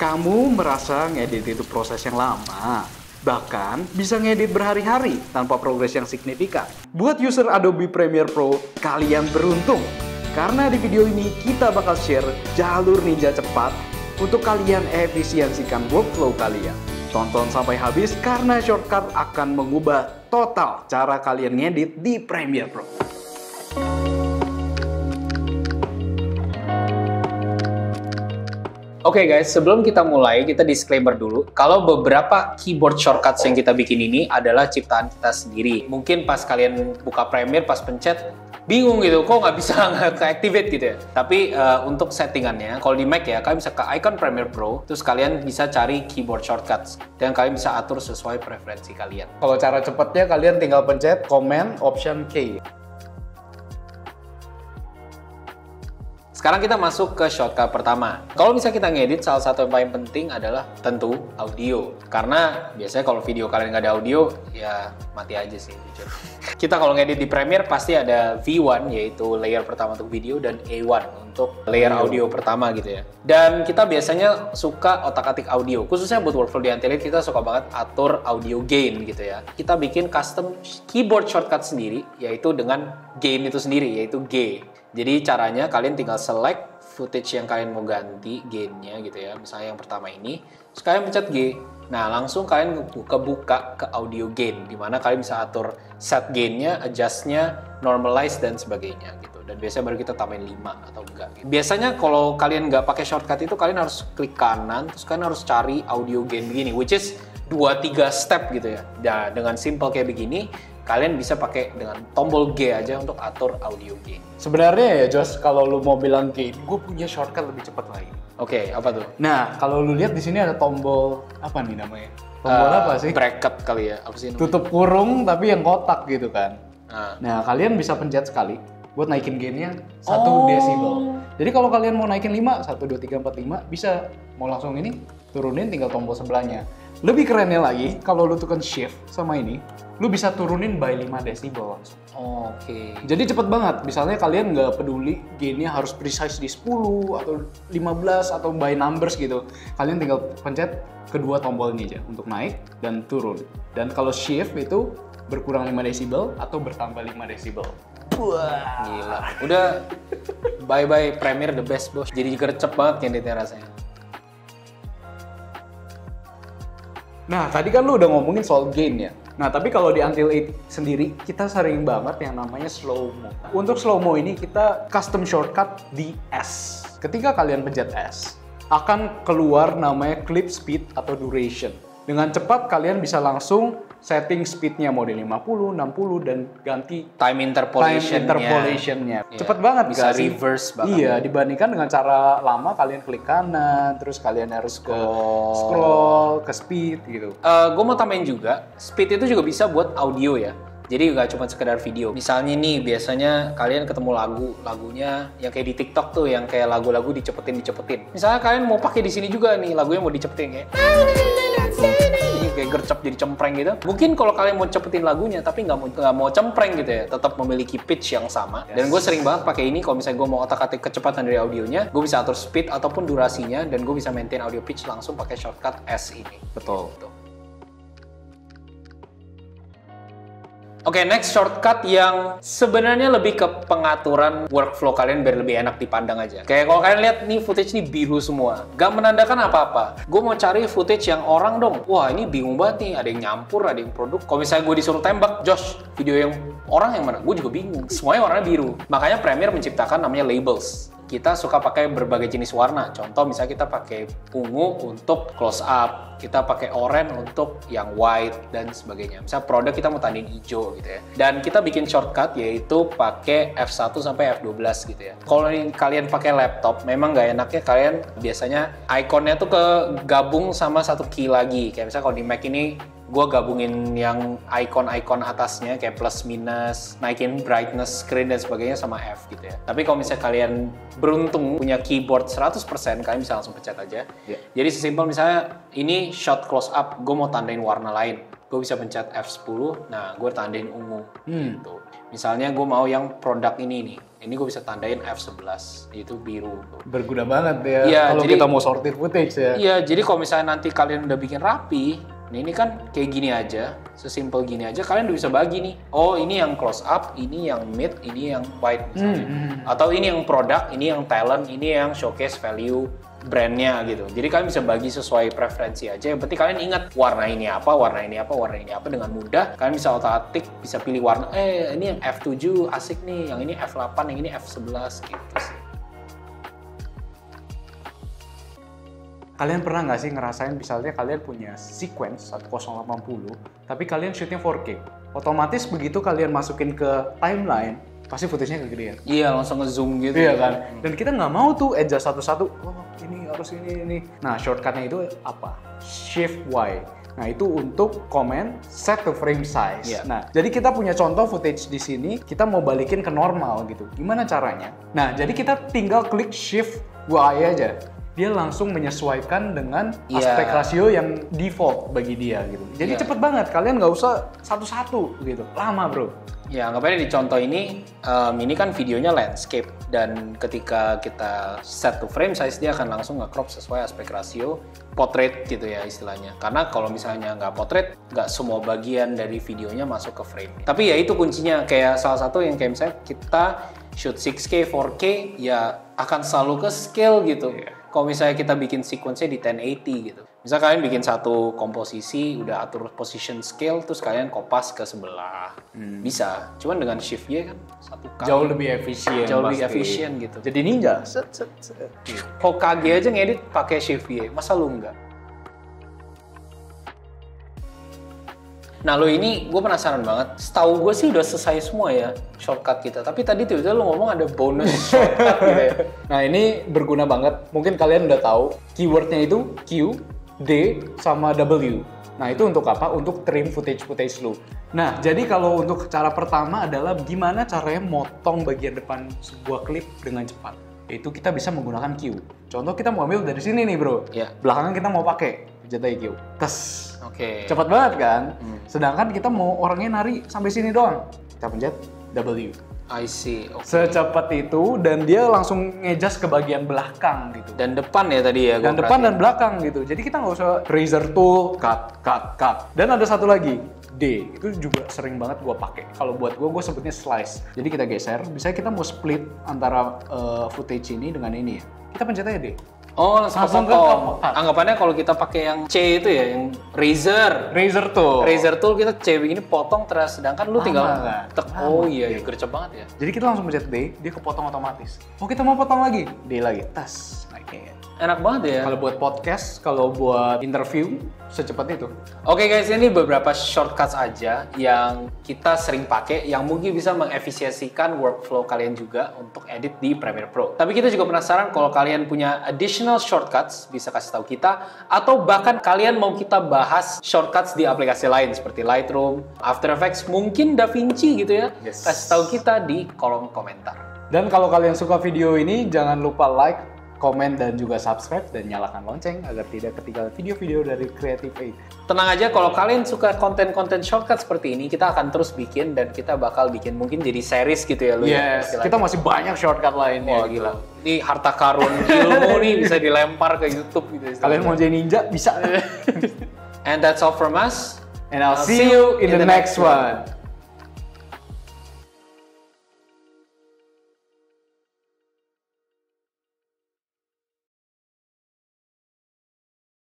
Kamu merasa ngedit itu proses yang lama? Bahkan bisa ngedit berhari-hari tanpa progres yang signifikan. Buat user Adobe Premiere Pro, kalian beruntung. Karena di video ini kita bakal share jalur ninja cepat untuk kalian efisiensikan workflow kalian. Tonton sampai habis karena shortcut akan mengubah total cara kalian ngedit di Premiere Pro. Oke guys, sebelum kita mulai, kita disclaimer dulu. Kalau beberapa keyboard shortcuts yang kita bikin ini adalah ciptaan kita sendiri. Mungkin pas kalian buka Premiere, pas pencet, bingung gitu, kok nggak bisa nge-activate gitu ya. Tapi untuk settingannya, kalau di Mac ya, kalian bisa ke icon Premiere Pro, terus kalian bisa cari keyboard shortcuts. Dan kalian bisa atur sesuai preferensi kalian. Kalau cara cepatnya, kalian tinggal pencet Command Option K. Sekarang kita masuk ke shortcut pertama. Kalau misalnya kita ngedit, salah satu yang paling penting adalah tentu audio. Karena biasanya kalau video kalian nggak ada audio, ya mati aja sih jujur. Kita kalau ngedit di Premiere pasti ada V1, yaitu layer pertama untuk video, dan A1 untuk layer audio pertama gitu ya. Dan kita biasanya suka otak-atik audio. Khususnya buat workflow di Antelite, kita suka banget atur audio gain gitu ya. Kita bikin custom keyboard shortcut sendiri, yaitu dengan gain itu sendiri, yaitu G. Jadi caranya kalian tinggal select footage yang kalian mau ganti gainnya gitu ya. Misalnya yang pertama ini, terus kalian pencet G. Nah langsung kalian buka ke audio gain, dimana kalian bisa atur set gainnya, adjustnya, normalize dan sebagainya gitu. Dan biasanya baru kita tambahin 5 atau enggak gitu. Biasanya kalau kalian nggak pakai shortcut itu, kalian harus klik kanan, terus kalian harus cari audio gain begini, which is 2-3 step gitu ya. Nah dengan simple kayak begini, kalian bisa pakai dengan tombol G aja untuk atur audio gain. Sebenarnya ya Josh, kalau lu mau bilang gain, gue punya shortcut lebih cepat lagi. Oke, apa tuh? Nah, kalau lu lihat di sini ada tombol apa nih namanya? Tombol apa sih? Bracket kali ya, apa sih namanya? Tutup kurung tapi yang kotak gitu kan. Nah, kalian bisa pencet sekali buat naikin gainnya 1 desibel. Jadi kalau kalian mau naikin 5, 1, 2, 3, 4, 5, bisa. Mau langsung ini, turunin tinggal tombol sebelahnya. Lebih kerennya lagi, kalau lu tekan shift sama ini, lu bisa turunin by 5 desibel langsung. Oke. Jadi cepet banget. Misalnya kalian nggak peduli gainnya harus precise di 10 atau 15 atau by numbers gitu. Kalian tinggal pencet kedua tombol ini aja untuk naik dan turun. Dan kalau shift itu berkurang 5 desibel atau bertambah 5 desibel. Wah, gila. Udah bye-bye Premiere the best, bos. Jadi gercep banget ngeditnya rasanya. Nah, tadi kan lu udah ngomongin soal gain ya. Nah, tapi kalau di Antelite sendiri, kita sering banget yang namanya slow-mo. Untuk slow-mo ini, kita custom shortcut di S. Ketika kalian pencet S, akan keluar namanya clip speed atau duration. Dengan cepat, kalian bisa langsung setting speednya mau di 50, 60, dan ganti time interpolationnya. Yeah. Cepet banget bisa sih? Reverse banget. Iya, dibandingkan dengan cara lama kalian klik kanan, terus kalian harus ke scroll, ke speed gitu. Gue mau tambahin juga, speed itu juga bisa buat audio ya. Jadi nggak cuma sekedar video. Misalnya nih, biasanya kalian ketemu lagunya yang kayak di TikTok tuh, yang kayak lagu-lagu dicepetin. Misalnya kalian mau pakai di sini juga nih, lagunya mau dicepetin kayak gercep jadi cempreng gitu. Mungkin kalau kalian mau cepetin lagunya tapi nggak mau cempreng gitu ya, tetap memiliki pitch yang sama. Dan gue sering banget pakai ini kalau misalnya gue mau otak-atik kecepatan dari audionya, gue bisa atur speed ataupun durasinya, dan gue bisa maintain audio pitch langsung pakai shortcut S ini. Betul. Oke, next shortcut yang sebenarnya lebih ke pengaturan workflow kalian biar lebih enak dipandang aja. Kayak kalau kalian lihat nih, footage ini biru semua. Gak menandakan apa-apa. Gue mau cari footage yang orang dong. Wah, ini bingung banget nih. Ada yang nyampur, ada yang produk. Kalau misalnya gue disuruh tembak, Josh, video yang orang yang mana? Gue juga bingung. Semuanya warnanya biru. Makanya Premiere menciptakan namanya labels. Kita suka pakai berbagai jenis warna. Contoh misalnya kita pakai ungu untuk close up, kita pakai oranye untuk yang white dan sebagainya. Misalnya produk kita mau tandain hijau gitu ya. Dan kita bikin shortcut yaitu pakai F1 sampai F12 gitu ya. Kalau kalian pakai laptop, memang nggak enaknya kalian biasanya ikonnya tuh kegabung sama satu key lagi. Kayak misalnya kalau di Mac ini gue gabungin yang icon-icon atasnya kayak plus minus, naikin brightness screen dan sebagainya sama F gitu ya. Tapi kalau misalnya kalian beruntung punya keyboard 100%, kalian bisa langsung pencet aja. Yeah. Jadi sesimpel misalnya ini shot close up, gue mau tandain warna lain. gue bisa pencet F10, nah gue tandain ungu gitu. Misalnya gue mau yang produk ini nih, ini gue bisa tandain F11, itu biru. Berguna banget ya, Iya, kalau jadi- kita mau sortir footage ya. Iya, jadi kalau misalnya nanti kalian udah bikin rapi, nah ini kan kayak gini aja, sesimpel gini aja, kalian udah bisa bagi nih. Oh, ini yang close up, ini yang mid, ini yang wide misalnya. Atau ini yang produk, ini yang talent, ini yang showcase value brandnya gitu. Jadi kalian bisa bagi sesuai preferensi aja. Yang penting kalian ingat warna ini apa, warna ini apa, warna ini apa, dengan mudah. Kalian bisa otak-atik, bisa pilih warna. Ini yang F7 asik nih, yang ini F8, yang ini F11 gitu sih. Kalian pernah nggak sih ngerasain misalnya kalian punya sequence 1080, tapi kalian shootnya 4K. Otomatis begitu kalian masukin ke timeline, pasti footage-nya kegedean. Iya, langsung nge-zoom gitu. Iya kan? Dan kita nggak mau tuh adjust satu-satu, oh ini harus ini. Nah, shortcutnya itu apa? Shift Y. Nah, itu untuk command set to frame size. Iya. Nah, jadi kita punya contoh footage di sini, kita mau balikin ke normal gitu. Gimana caranya? Nah, jadi kita tinggal klik Shift Y aja. Dia langsung menyesuaikan dengan Iya. aspek rasio yang default bagi dia gitu. Jadi Iya. cepet banget, kalian nggak usah satu-satu gitu. Lama bro. Ya, anggap aja di contoh ini kan videonya landscape, dan ketika kita set to frame size dia akan langsung nge-crop sesuai aspek rasio portrait gitu ya istilahnya. Karena kalau misalnya nggak portrait, nggak semua bagian dari videonya masuk ke frame. Tapi ya itu kuncinya, kayak salah satu yang kayak misalnya kita shoot 6K, 4K, ya akan selalu ke scale gitu. Kalau misalnya kita bikin sequence-nya di 1080 gitu. Misal kalian bikin satu komposisi, udah atur position scale, terus kalian kopas ke sebelah. Bisa. Cuman dengan shift Y kan satu kali. Jauh lebih efisien. Jauh lebih pasti. efisien gitu. Jadi ninja. Set. Hokage aja ngedit pakai shift Y, masa lu enggak? Nah lo ini gue penasaran banget. Setahu gue sih udah selesai semua ya shortcut kita. Tapi tadi tiba-tiba lo ngomong ada bonus shortcut gitu ya. Nah ini berguna banget. Mungkin kalian udah tahu keywordnya itu Q, D, sama W. Nah itu untuk apa? Untuk trim footage lu. Nah jadi kalau untuk cara pertama adalah gimana caranya motong bagian depan sebuah klip dengan cepat. Yaitu kita bisa menggunakan Q. Contoh kita mau ambil dari sini nih bro. Iya. Belakangan kita mau pakai jatah Q. Tes. Oke. Cepat banget kan? Sedangkan kita mau orangnya nari sampai sini doang. Kita pencet W. I see. Oke. Secepat itu dan dia langsung ngejas ke bagian belakang gitu. Dan depan ya tadi ya. Dan depan dan belakang gitu. Jadi kita nggak usah razor tool, cut. Dan ada satu lagi, D. Itu juga sering banget gue pakai. Kalau buat gue sebutnya slice. Jadi kita geser. Misalnya kita mau split antara footage ini dengan ini ya. Kita pencet aja D. Oh, langsung Langsung kepotong. ke- Anggapannya kalau kita pakai yang C itu ya, yang razor. Razor tool. Razor tool kita C begini potong terus, sedangkan lu tinggal kan? tek. Oh iya, gercep banget ya. Jadi kita langsung pencet D, dia kepotong otomatis. Oh kita mau potong lagi, D lagi, tas. Naiknya. Enak banget ya. Kalau buat podcast, kalau buat interview, secepat itu. Oke guys, ini beberapa shortcuts aja yang kita sering pakai yang mungkin bisa mengefisiensikan workflow kalian juga untuk edit di Premiere Pro. Tapi kita juga penasaran kalau kalian punya additional shortcuts, bisa kasih tahu kita, atau bahkan kalian mau kita bahas shortcuts di aplikasi lain seperti Lightroom, After Effects, mungkin DaVinci gitu ya. Yes. Kasih tahu kita di kolom komentar. Dan kalau kalian suka video ini, jangan lupa like, komen, dan juga subscribe, dan nyalakan lonceng agar tidak ketinggalan video-video dari Creative Aid. Tenang aja, kalau kalian suka konten-konten shortcut seperti ini, kita akan terus bikin dan kita bakal bikin mungkin jadi series gitu ya lu ya. Yes, istilahnya. kita masih banyak shortcut lainnya. Wah gila. Ini harta karun ilmu nih bisa dilempar ke YouTube gitu. istilahnya. Kalian mau jadi ninja, bisa. And that's all from us. And I'll see you in the next one.